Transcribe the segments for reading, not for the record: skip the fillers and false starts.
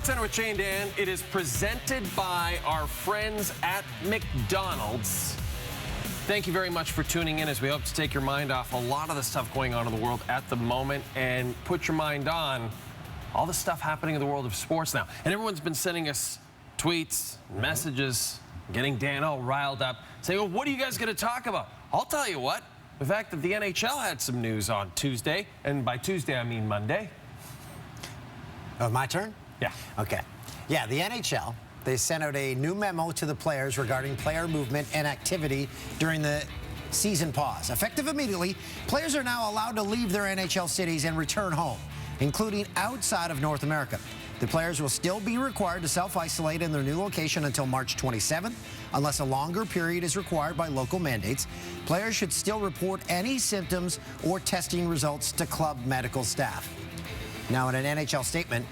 SportsCenter with Jane Dan. It is presented by our friends at McDonald's. Thank you very much for tuning in as we hope to take your mind off a lot of the stuff going on in the world at the moment and put your mind on all the stuff happening in the world of sports now. And everyone's been sending us tweets, messages, getting Dan all riled up, saying, well, what are you guys going to talk about? I'll tell you what. The fact that the NHL had some news on Tuesday, and by Tuesday I mean Monday. Oh, my turn? Yeah. Okay. Yeah, the NHL, they sent out a new memo to the players regarding player movement and activity during the season pause. Effective immediately, players are now allowed to leave their NHL cities and return home, including outside of North America. The players will still be required to self-isolate in their new location until March 27th, unless a longer period is required by local mandates. Players should still report any symptoms or testing results to club medical staff. Now, in an NHL statement,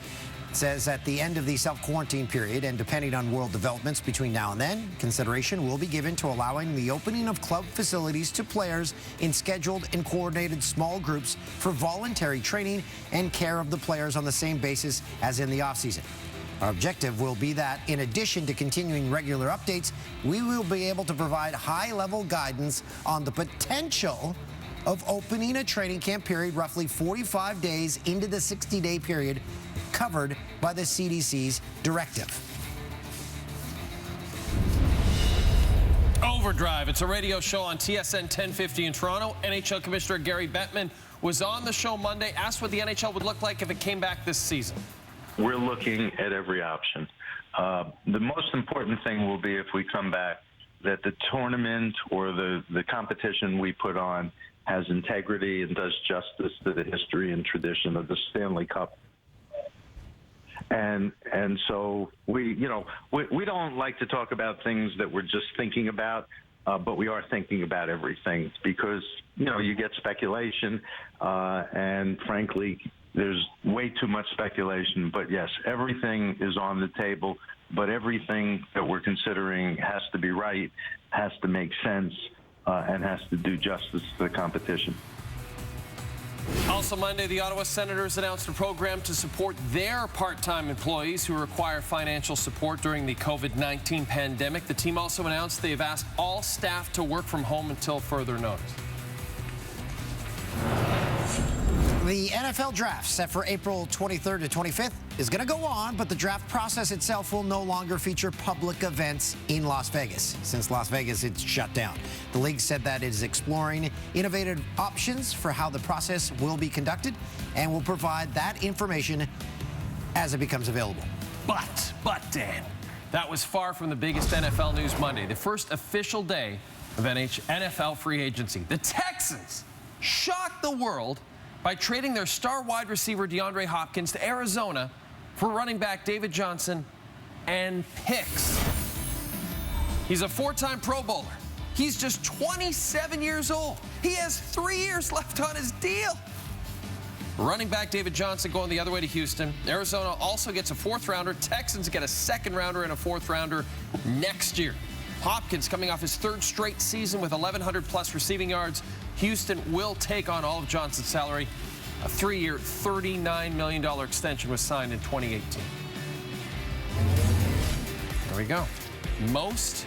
it says at the end of the self-quarantine period, and depending on world developments between now and then, consideration will be given to allowing the opening of club facilities to players in scheduled and coordinated small groups for voluntary training and care of the players on the same basis as in the offseason. Our objective will be that, in addition to continuing regular updates, we will be able to provide high-level guidance on the potential of opening a training camp period roughly 45 days into the 60-day period covered by the CDC's directive. Overdrive. It's a radio show on TSN 1050 in Toronto. NHL Commissioner Gary Bettman was on the show Monday, asked what the NHL would look like if it came back this season. We're looking at every option. The most important thing will be if we come back that the tournament or the competition we put on has integrity and does justice to the history and tradition of the Stanley Cup. And so we don't like to talk about things that we're just thinking about, but we are thinking about everything because, you get speculation, and frankly, there's way too much speculation. But yes, everything is on the table, but everything that we're considering has to be right, has to make sense, and has to do justice to the competition. Also Monday, the Ottawa Senators announced a program to support their part-time employees who require financial support during the COVID-19 pandemic. The team also announced they've asked all staff to work from home until further notice. The NFL draft, set for April 23rd to 25th, is going to go on, but the draft process itself will no longer feature public events in Las Vegas. Since Las Vegas, it's shut down. The league said that it is exploring innovative options for how the process will be conducted and will provide that information as it becomes available. But Dan, that was far from the biggest NFL news Monday, the first official day of NFL free agency. The Texans shocked the world by trading their star wide receiver DeAndre Hopkins to Arizona for running back David Johnson and picks. He's a four-time Pro Bowler. He's just 27 years old. He has 3 years left on his deal. Running back David Johnson going the other way to Houston. Arizona also gets a fourth-rounder. Texans get a second-rounder and a fourth-rounder next year. Hopkins coming off his third straight season with 1,100-plus receiving yards. Houston will take on all of Johnson's salary. A 3-year, $39 million extension was signed in 2018. There we go. Most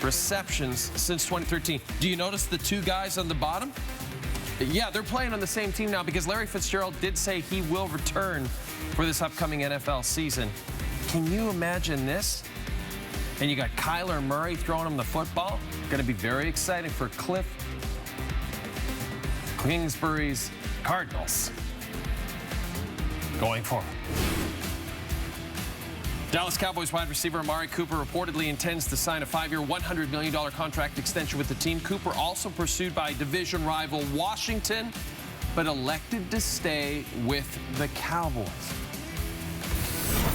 receptions since 2013. Do you notice the two guys on the bottom? Yeah, they're playing on the same team now because Larry Fitzgerald did say he will return for this upcoming NFL season. Can you imagine this? And you got Kyler Murray throwing him the football. Going to be very exciting for Cliff Kingsbury's Cardinals going forward. Dallas Cowboys wide receiver Amari Cooper reportedly intends to sign a 5-year, $100 million contract extension with the team. Cooper also pursued by division rival Washington, but elected to stay with the Cowboys.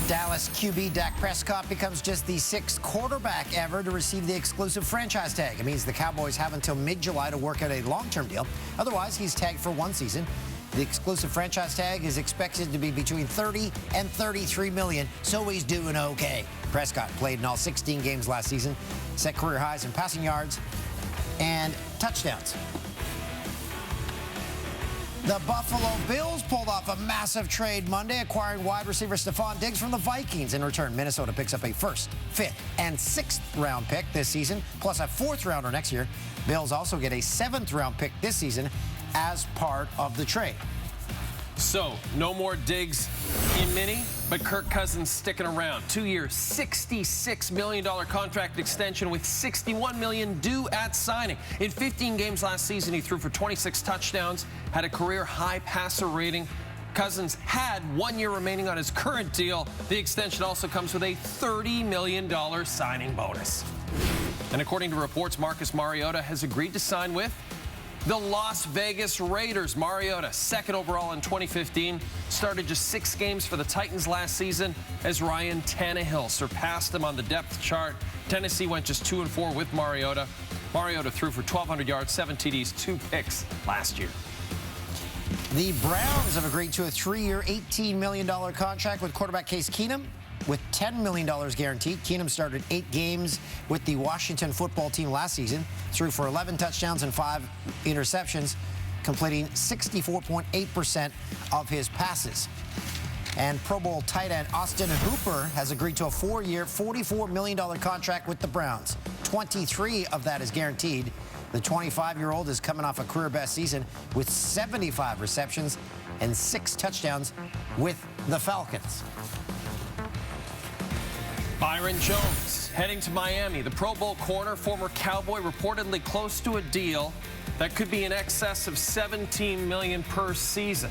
Dallas QB Dak Prescott becomes just the 6th quarterback ever to receive the exclusive franchise tag. It means the Cowboys have until mid-July to work out a long-term deal. Otherwise, he's tagged for 1 season. The exclusive franchise tag is expected to be between $30 and $33 million, so he's doing okay. Prescott played in all 16 games last season, set career highs in passing yards and touchdowns. The Buffalo Bills pulled off a massive trade Monday, acquiring wide receiver Stephon Diggs from the Vikings. In return, Minnesota picks up a first, fifth, and sixth round pick this season, plus a fourth rounder next year. Bills also get a seventh round pick this season as part of the trade. So, no more Diggs in Mini, but Kirk Cousins sticking around. 2 years, $66 million contract extension with $61 million due at signing. In 15 games last season, he threw for 26 touchdowns, had a career-high passer rating. Cousins had 1 year remaining on his current deal. The extension also comes with a $30 million signing bonus. And according to reports, Marcus Mariota has agreed to sign with the Las Vegas Raiders. Mariota, second overall in 2015, started just 6 games for the Titans last season as Ryan Tannehill surpassed him on the depth chart. Tennessee went just 2-4 with Mariota. Mariota threw for 1,200 yards, 7 TDs, 2 picks last year. The Browns have agreed to a 3-year, $18 million contract with quarterback Case Keenum, with $10 million guaranteed. Keenum started 8 games with the Washington football team last season, threw for 11 touchdowns and 5 interceptions, completing 64.8% of his passes. And Pro Bowl tight end Austin Hooper has agreed to a 4-year, $44 million contract with the Browns. 23 of that is guaranteed. The 25-year-old is coming off a career-best season with 75 receptions and 6 touchdowns with the Falcons. Byron Jones heading to Miami. The Pro Bowl corner, former Cowboy, reportedly close to a deal that could be in excess of $17 million per season.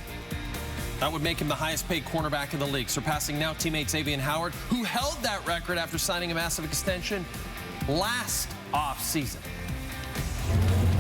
That would make him the highest-paid cornerback in the league, surpassing now teammate Xavier Howard, who held that record after signing a massive extension last offseason.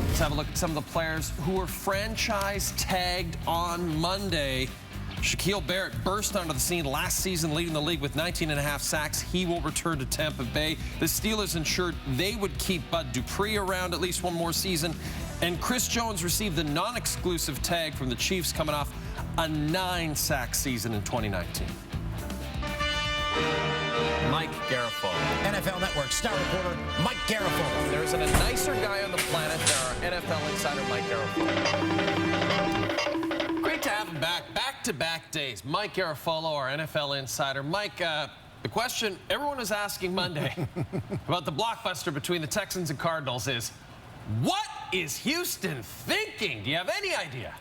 Let's have a look at some of the players who were franchise tagged on Monday. Shaquille Barrett burst onto the scene last season, leading the league with 19.5 sacks. He will return to Tampa Bay. The Steelers ensured they would keep Bud Dupree around at least one more season. And Chris Jones received the non-exclusive tag from the Chiefs, coming off a 9-sack season in 2019. Mike Garafolo. NFL Network star reporter Mike Garafolo. There isn't a nicer guy on the planet than our NFL insider Mike Garafolo. Great to have him back. Back-to-back days. Mike Garafolo, our NFL insider. Mike, the question everyone was asking Monday about the blockbuster between the Texans and Cardinals is, what is Houston thinking? Do you have any idea?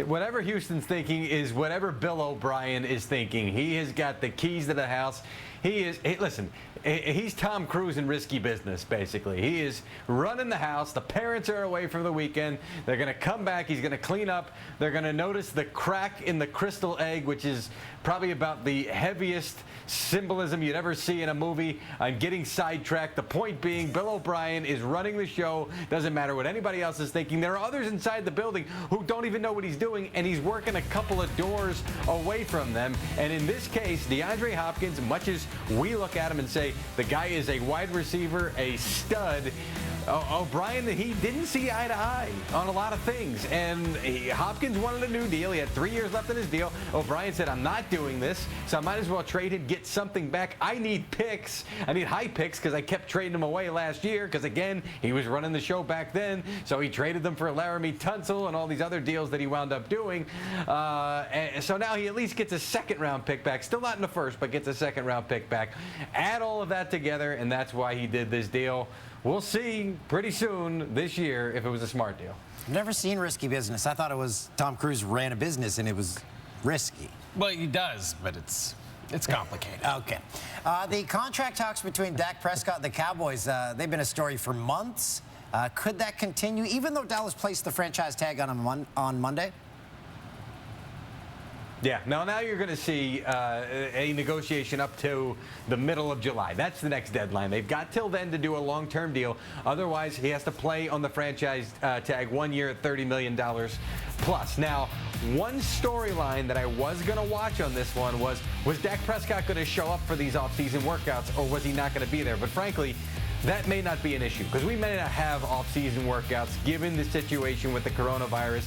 Whatever Houston's thinking is whatever Bill O'Brien is thinking. He has got the keys to the house. Listen, he's Tom Cruise in Risky Business, basically. He is running the house. The parents are away for the weekend. They're going to come back. He's going to clean up. They're going to notice the crack in the crystal egg, which is probably about the heaviest symbolism you'd ever see in a movie. I'm getting sidetracked. The point being, Bill O'Brien is running the show. Doesn't matter what anybody else is thinking. There are others inside the building who don't even know what he's doing, and he's working a couple of doors away from them. And in this case, DeAndre Hopkins, much as we look at him and say the guy is a wide receiver, a stud, O'Brien, he didn't see eye to eye on a lot of things. And Hopkins wanted a new deal. He had 3 years left in his deal. O'Brien said, I'm not doing this, so I might as well trade him, get something back. I need picks. I need high picks because I kept trading him away last year because, again, he was running the show back then. So he traded them for Laramie Tunsil and all these other deals that he wound up doing. And so now he at least gets a second-round pick back. Still not in the first, but gets a second-round pick back. Add all of that together, and that's why he did this deal. We'll see pretty soon this year if it was a smart deal. I've never seen Risky Business. I thought it was Tom Cruise ran a business and it was risky. Well, he does, but it's complicated. Okay. The contract talks between Dak Prescott and the Cowboys, they've been a story for months. Could that continue, even though Dallas placed the franchise tag on him on Monday? Yeah, now you're going to see a negotiation up to the middle of July. That's the next deadline. They've got till then to do a long-term deal. Otherwise, he has to play on the franchise tag 1 year at $30 million plus. Now, one storyline that I was going to watch on this one was Dak Prescott going to show up for these off-season workouts, or was he not going to be there? But frankly, that may not be an issue because we may not have off-season workouts given the situation with the coronavirus.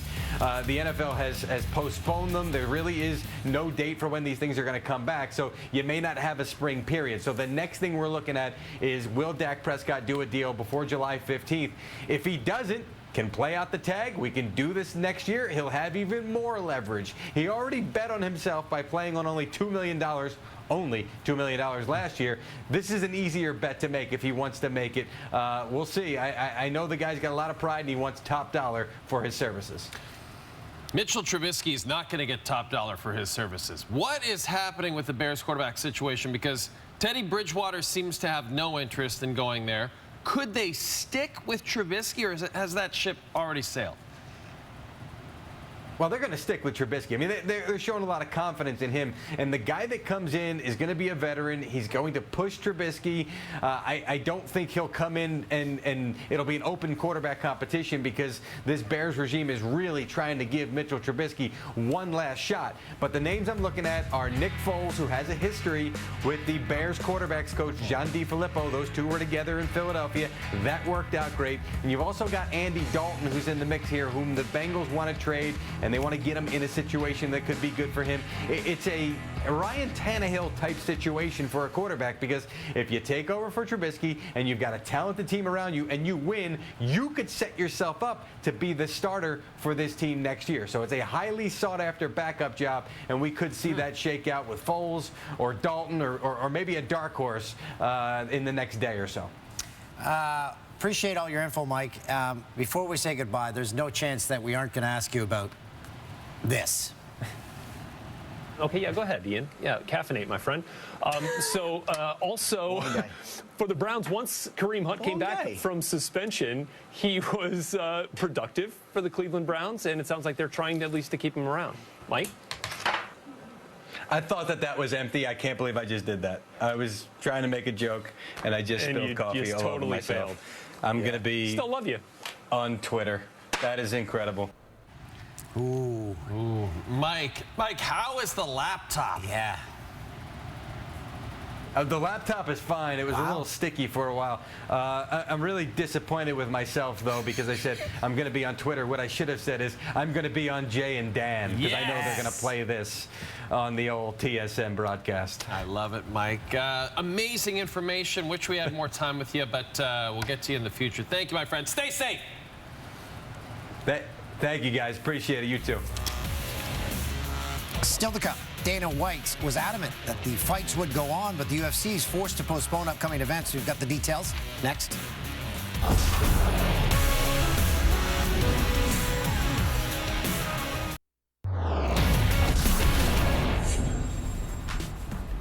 The NFL has postponed them. There really is no date for when these things are going to come back, so you may not have a spring period. So the next thing we're looking at is, will Dak Prescott do a deal before July 15th? If he doesn't, can play out the tag. We can do this next year. He'll have even more leverage. He already bet on himself by playing on only $2 million. Only $2 million last year. This is an easier bet to make if he wants to make it. We'll see. I know the guy's got a lot of pride and he wants top dollar for his services. Mitchell Trubisky is not going to get top dollar for his services. What is happening with the Bears quarterback situation? Because Teddy Bridgewater seems to have no interest in going there. Could they stick with Trubisky, or has that ship already sailed? Well, they're going to stick with Trubisky. I mean, they're showing a lot of confidence in him. And the guy that comes in is going to be a veteran. He's going to push Trubisky. I don't think he'll come in and it'll be an open quarterback competition, because this Bears regime is really trying to give Mitchell Trubisky one last shot. But the names I'm looking at are Nick Foles, who has a history with the Bears quarterbacks coach John DeFilippo. Those two were together in Philadelphia. That worked out great. And you've also got Andy Dalton, who's in the mix here, whom the Bengals want to trade, and they want to get him in a situation that could be good for him. It's a Ryan Tannehill type situation for a quarterback, because if you take over for Trubisky and you've got a talented team around you and you win, you could set yourself up to be the starter for this team next year. So it's a highly sought after backup job, and we could see that shake out with Foles or Dalton or maybe a dark horse in the next day or so. Appreciate all your info, Mike. Before we say goodbye, there's no chance that we aren't going to ask you about this. Okay, yeah, go ahead, Ian. Yeah, caffeinate, my friend. Also, for the Browns, once Kareem Hunt came back from suspension, he was productive for the Cleveland Browns, and it sounds like they're trying at least to keep him around. Mike? I thought that was empty. I can't believe I just did that. I was trying to make a joke, and I just spilled coffee all over myself. Failed. I'm going to be Still love you on Twitter. That is incredible. Ooh. Mike, how is the laptop? Yeah. The laptop is fine. It was a little sticky for a while. I'm really disappointed with myself, though, because I said I'm going to be on Twitter. What I should have said is I'm going to be on Jay and Dan, because I know they're going to play this on the old TSN broadcast. I love it, Mike. Amazing information. Wish we had more time with you, but we'll get to you in the future. Thank you, my friend. Stay safe. Thank you, guys. Appreciate it. You too. Still to come, Dana White was adamant that the fights would go on, but the UFC is forced to postpone upcoming events. We've got the details next.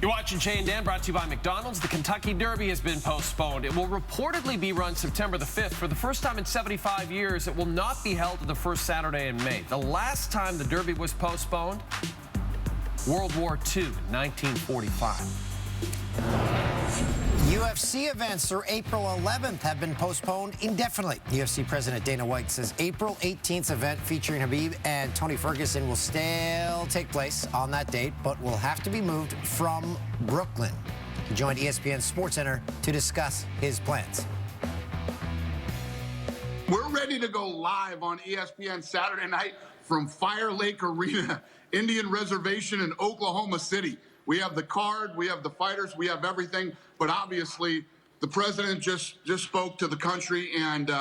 You're watching Jay and Dan, brought to you by McDonald's. The Kentucky Derby has been postponed. It will reportedly be run September the 5th. For the first time in 75 years, it will not be held the first Saturday in May. The last time the Derby was postponed, World War II, 1945. UFC events through April 11th have been postponed indefinitely. UFC President Dana White says April 18th event featuring Khabib and Tony Ferguson will still take place on that date, but will have to be moved from Brooklyn. He joined ESPN SportsCenter to discuss his plans. We're ready to go live on ESPN Saturday night from Fire Lake Arena, Indian Reservation in Oklahoma City. We have the card, we have the fighters, we have everything, but obviously the president just spoke to the country and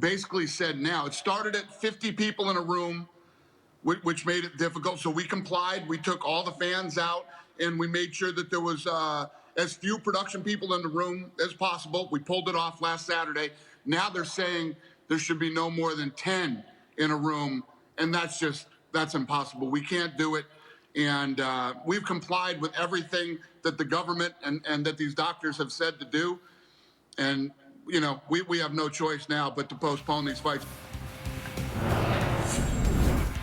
basically said now. It started at 50 people in a room, which made it difficult, so we complied. We took all the fans out, and we made sure that there was as few production people in the room as possible. We pulled it off last Saturday. Now they're saying there should be no more than 10 in a room, and that's impossible. We can't do it. And we've complied with everything that the government and that these doctors have said to do. And, you know, we have no choice now but to postpone these fights.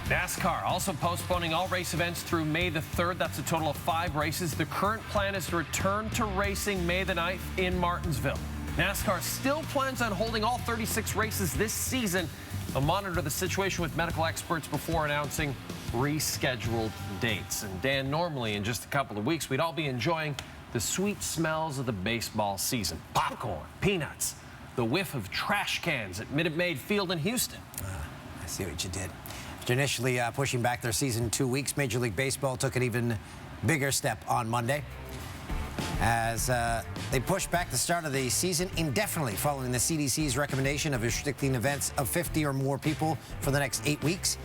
NASCAR also postponing all race events through May the 3rd. That's a total of 5 races. The current plan is to return to racing May the 9th in Martinsville. NASCAR still plans on holding all 36 races this season. They'll monitor the situation with medical experts before announcing rescheduled dates. And Dan, normally in just a couple of weeks, we'd all be enjoying the sweet smells of the baseball season. Popcorn, peanuts, the whiff of trash cans at Minute Maid Field in Houston. I see what you did. After initially pushing back their season 2 weeks, Major League Baseball took an even bigger step on Monday as they push back the start of the season indefinitely following the CDC's recommendation of restricting events of 50 or more people for the next 8 weeks.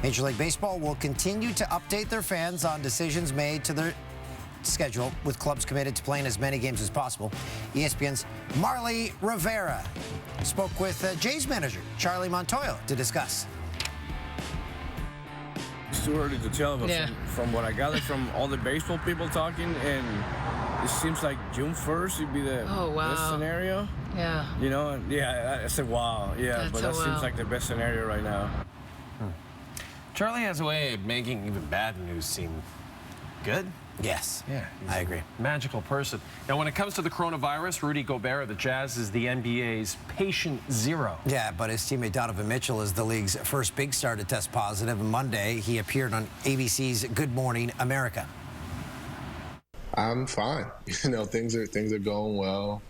Major League Baseball will continue to update their fans on decisions made to their schedule, with clubs committed to playing as many games as possible. ESPN's Marly Rivera spoke with Jays manager Charlie Montoyo to discuss. It's too early to tell, but from what I gathered from all the baseball people talking, and it seems like June 1st would be the best scenario. Yeah. You know, I said, wow, but that seems like the best scenario right now. Charlie has a way of making even bad news seem good. Yes. Yeah, I agree. Magical person. Now, when it comes to the coronavirus, Rudy Gobert of the Jazz is the NBA's patient zero. Yeah, but his teammate Donovan Mitchell is the league's first big star to test positive. Monday, he appeared on ABC's Good Morning America. I'm fine. You know, things are going well.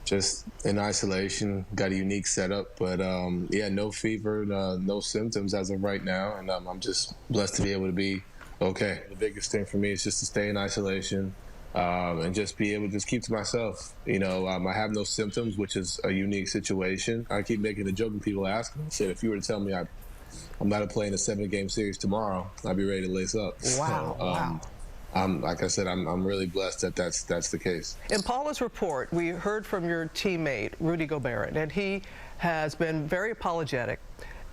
Just in isolation, got a unique setup, but no fever, no symptoms as of right now, and I'm just blessed to be able to be okay. The biggest thing for me is just to stay in isolation and just be able to just keep to myself. You know, I have no symptoms, which is a unique situation. I keep making a joke when people ask me. I said, if you were to tell me I'm not playing a 7-game series tomorrow, I'd be ready to lace up. Wow. So, like I said, I'm really blessed that that's the case. In Paula's report, we heard from your teammate, Rudy Gobert, and he has been very apologetic.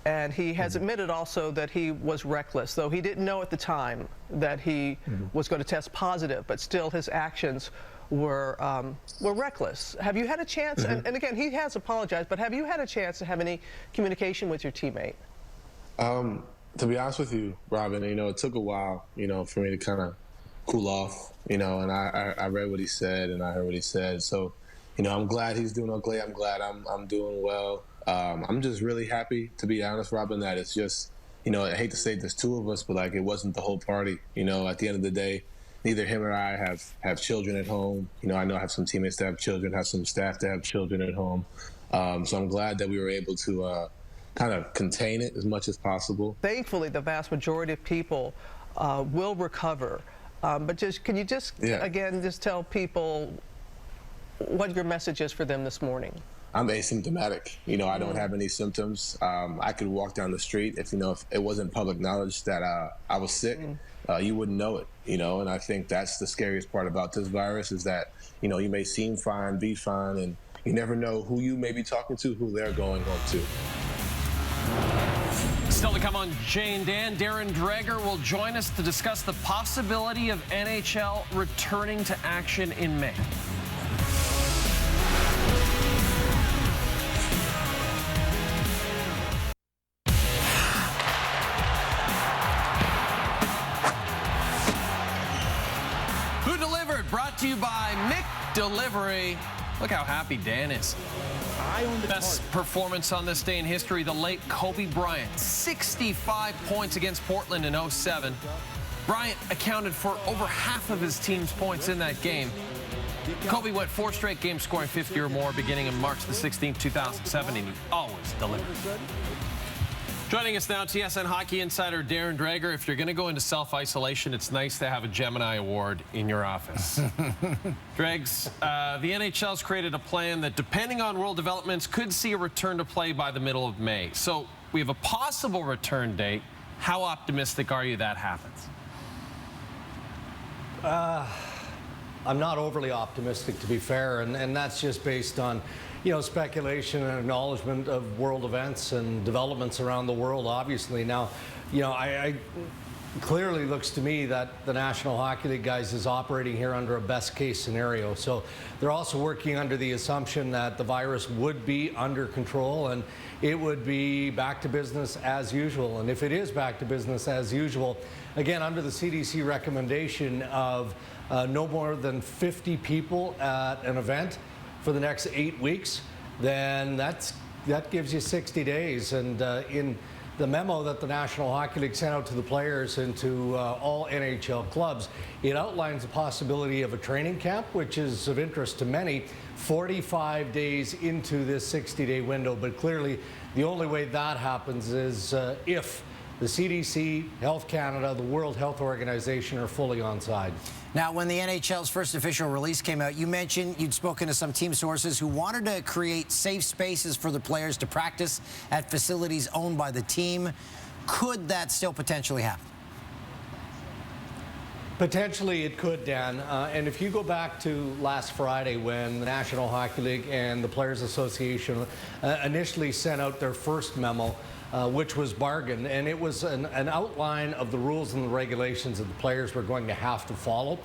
And he has admitted also that he was reckless, though he didn't know at the time that he was going to test positive, but still his actions were reckless. Have you had a chance, and again, he has apologized, but have you had a chance to have any communication with your teammate? To be honest with you, Robin, you know, it took a while, you know, for me to kind of cool off, you know, and I read what he said and I heard what he said. So, you know, I'm glad he's doing okay. I'm glad I'm doing well. I'm just really happy, to be honest, Robin, that it's just, you know, I hate to say there's two of us, but like it wasn't the whole party. You know, at the end of the day, neither him or I have children at home. You know, I know I have some teammates that have children, have some staff that have children at home. So I'm glad that we were able to kind of contain it as much as possible. Thankfully, the vast majority of people will recover. But can you again, just tell people what your message is for them this morning? I'm asymptomatic. You know, I don't have any symptoms. I could walk down the street if it wasn't public knowledge that I was sick, you wouldn't know it, you know, and I think that's the scariest part about this virus is that, you know, you may seem fine, be fine, and you never know who you may be talking to, who they're going home to. Still to come on Jay and Dan, Darren Dreger will join us to discuss the possibility of NHL returning to action in May. Who Delivered, brought to you by McDelivery. Look how happy Dan is. Best performance on this day in history, the late Kobe Bryant. 65 points against Portland in 07. Bryant accounted for over half of his team's points in that game. Kobe went 4 straight games scoring 50 or more beginning on March the 16th, 2007, and he always delivered. Joining us now, TSN hockey insider Darren Dreger. If you're going to go into self-isolation, it's nice to have a Gemini Award in your office. Dregs, the NHL's created a plan that, depending on world developments, could see a return to play by the middle of May. So we have a possible return date. How optimistic are you that happens? I'm not overly optimistic, to be fair, and that's just based on, you know, speculation and acknowledgement of world events and developments around the world, obviously. Now, you know, I clearly looks to me that the National Hockey League guys is operating here under a best case scenario. So they're also working under the assumption that the virus would be under control and it would be back to business as usual. And if it is back to business as usual, again, under the CDC recommendation of no more than 50 people at an event for the next 8 weeks, then that gives you 60 days. And in the memo that the National Hockey League sent out to the players and to all NHL clubs, it outlines the possibility of a training camp, which is of interest to many, 45 days into this 60-day window. But clearly, the only way that happens is if the CDC, Health Canada, the World Health Organization are fully on side. Now, when the NHL's first official release came out, you mentioned you'd spoken to some team sources who wanted to create safe spaces for the players to practice at facilities owned by the team. Could that still potentially happen? Potentially it could, Dan. And if you go back to last Friday when the National Hockey League and the Players Association initially sent out their first memo, which was bargained, and it was an outline of the rules and the regulations that the players were going to have to follow.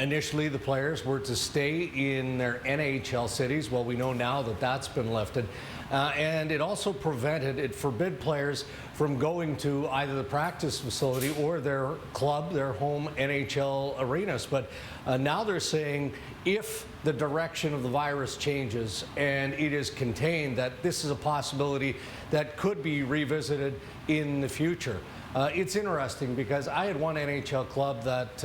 Initially, the players were to stay in their NHL cities. Well, we know now that that's been lifted. And it also forbid players from going to either the practice facility or their club, their home NHL arenas. But now they're saying if the direction of the virus changes and it is contained, that this is a possibility that could be revisited in the future. It's interesting because I had one NHL club that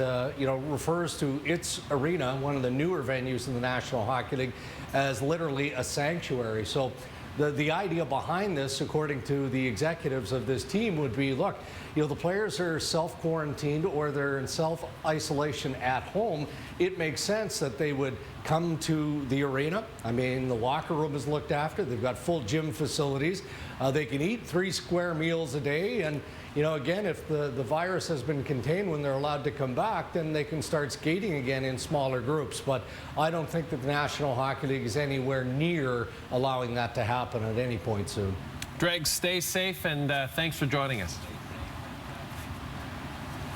refers to its arena, one of the newer venues in the National Hockey League, as literally a sanctuary. So the idea behind this, according to the executives of this team, would be, look, the players are self-quarantined or they're in self-isolation at home. It makes sense that they would come to the arena. I mean, the locker room is looked after. They've got full gym facilities. They can eat 3 square meals a day. And, again, if the virus has been contained when they're allowed to come back, then they can start skating again in smaller groups. But I don't think that the National Hockey League is anywhere near allowing that to happen at any point soon. Dreg, stay safe, and thanks for joining us.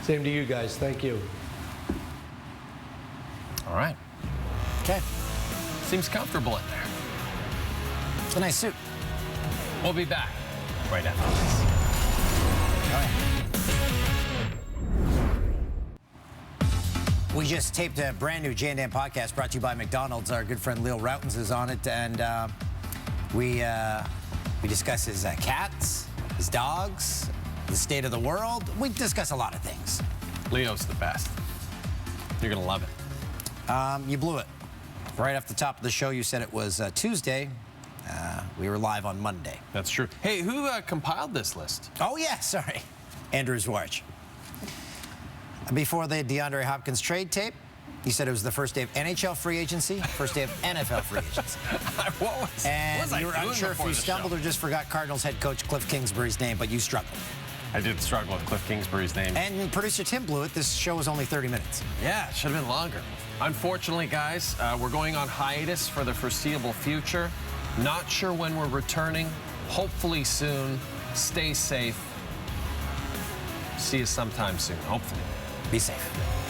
Same to you guys. Thank you. All right. Okay. Seems comfortable in there. It's a nice suit. We'll be back right after this. We just taped a brand new Jay and Dan podcast brought to you by McDonald's. Our good friend Leo Routens is on it, and we discuss his cats, his dogs, the state of the world. We discuss a lot of things. Leo's the best. You're gonna love it. You blew it. Right off the top of the show, you said it was Tuesday. We were live on Monday. That's true. Hey, who compiled this list? Oh, yeah, sorry. Andrew Zwarch. Before the DeAndre Hopkins trade tape, you said it was the first day of NHL free agency, first day of NFL free agency. And you were unsure if you stumbled or just forgot Cardinals head coach Cliff Kingsbury's name, but you struggled. I did struggle with Cliff Kingsbury's name. And producer Tim blew it. This show was only 30 minutes. Yeah, it should have been longer. Unfortunately, guys, we're going on hiatus for the foreseeable future. Not sure when we're returning. Hopefully soon. Stay safe. See you sometime soon, hopefully. Be safe.